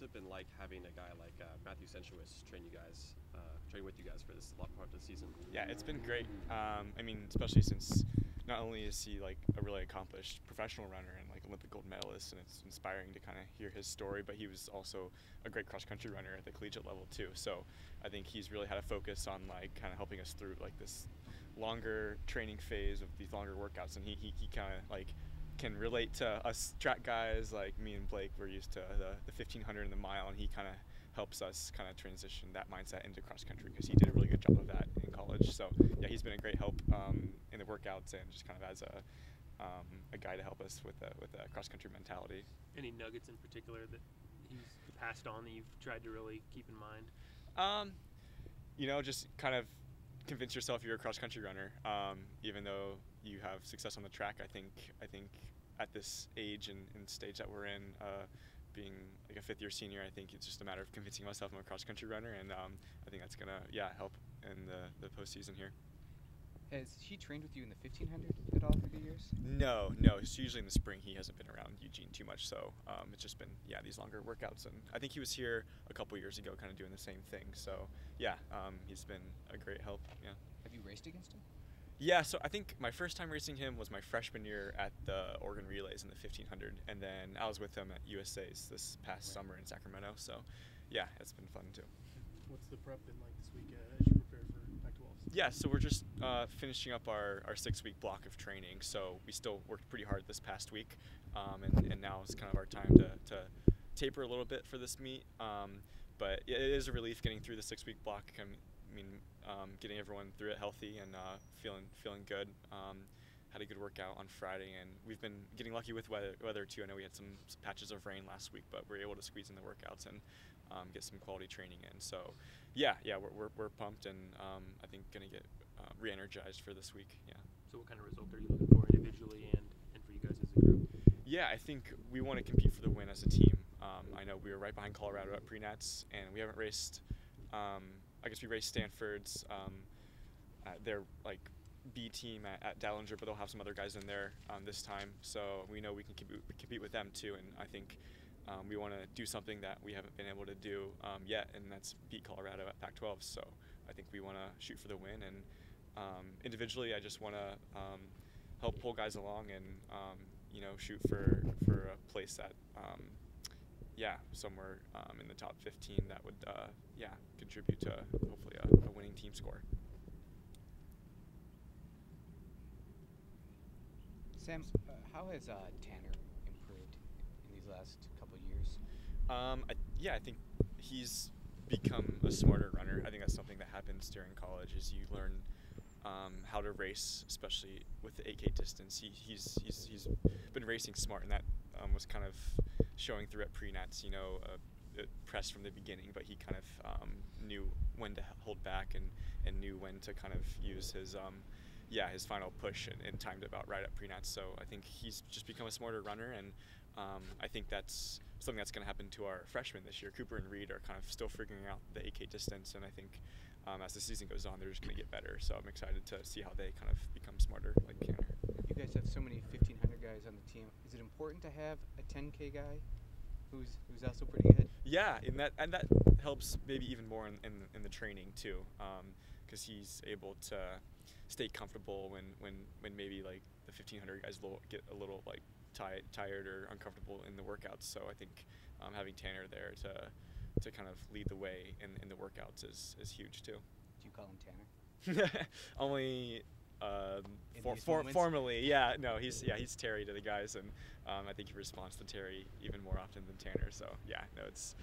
what's it been like having a guy like Matthew Sensuous train with you guys for this part of the season? Yeah, it's been great. I mean, especially since not only is he like a really accomplished professional runner and like Olympic gold medalist, and it's inspiring to kind of hear his story, but he was also a great cross-country runner at the collegiate level too. So I think he's really had a focus on like kind of helping us through like this longer training phase of these longer workouts, and he kind of like can relate to us track guys. Like me and Blake, we're used to the 1500 and the mile, and he kind of helps us kind of transition that mindset into cross country because he did a really good job of that in college. So yeah, he's been a great help in the workouts and just kind of as a guy to help us with a cross country mentality. Any nuggets in particular that he's passed on that you've tried to really keep in mind? You know, just kind of convince yourself you're a cross country runner, even though you have success on the track. I think at this age and stage that we're in, being like a fifth-year senior, I think it's just a matter of convincing myself I'm a cross country runner, and I think that's gonna help in the postseason here. Has he trained with you in the 1500 at all through the years? No. It's usually in the spring. He hasn't been around Eugene too much, so it's just been these longer workouts. And I think he was here a couple years ago, kind of doing the same thing. So yeah, he's been a great help. Yeah. Have you raced against him? Yeah. So I think my first time racing him was my freshman year at the Oregon Relays in the 1500, and then I was with him at USA's this past summer in Sacramento. So yeah, it's been fun too. What's the prep been like this week as you prepare for Pac-12? Yeah, so we're just finishing up our 6-week block of training. So we still worked pretty hard this past week, and now is kind of our time to taper a little bit for this meet. But it is a relief getting through the 6-week block. I mean, getting everyone through it healthy and feeling good. Had a good workout on Friday, and we've been getting lucky with weather too. I know we had some patches of rain last week, but we're able to squeeze in the workouts and get some quality training in. So yeah, we're pumped, and I think gonna get re-energized for this week. Yeah. So what kind of result are you looking for individually and for you guys as a group? Yeah, I think we want to compete for the win as a team. I know we were right behind Colorado at pre-nats, and we haven't raced. I guess we raced Stanford's their like B team at Dallinger, but they'll have some other guys in there this time. So we know we can compete with them too, and I think we want to do something that we haven't been able to do yet, and that's beat Colorado at Pac-12. So I think we want to shoot for the win, and individually I just want to help pull guys along and shoot for a place that somewhere in the top 15 that would contribute to hopefully a winning team score. Sam, how has Tanner improved in these last couple of years? I think he's become a smarter runner. I think that's something that happens during college is you learn how to race, especially with the 8K distance. He's been racing smart, and that was kind of showing through at pre-nats. It pressed from the beginning, but he kind of knew when to hold back and knew when to kind of use his his final push and timed about right at pre-nats. So I think he's just become a smarter runner, and I think that's something that's going to happen to our freshmen this year. Cooper and Reed are kind of still figuring out the 8K distance, and I think as the season goes on, they're just going to get better. So I'm excited to see how they kind of become smarter like Tanner. You guys have so many 1500 guys on the team. Is it important to have a 10K guy who's also pretty good? Yeah, and that helps maybe even more in the training too, because he's able to stay comfortable when maybe like the 1500 guys get a little like tired or uncomfortable in the workouts. So I think having Tanner there to kind of lead the way in the workouts is huge too. Do you call him Tanner? Only formally, he's Terry to the guys, and I think he responds to Terry even more often than Tanner. So yeah, no, it's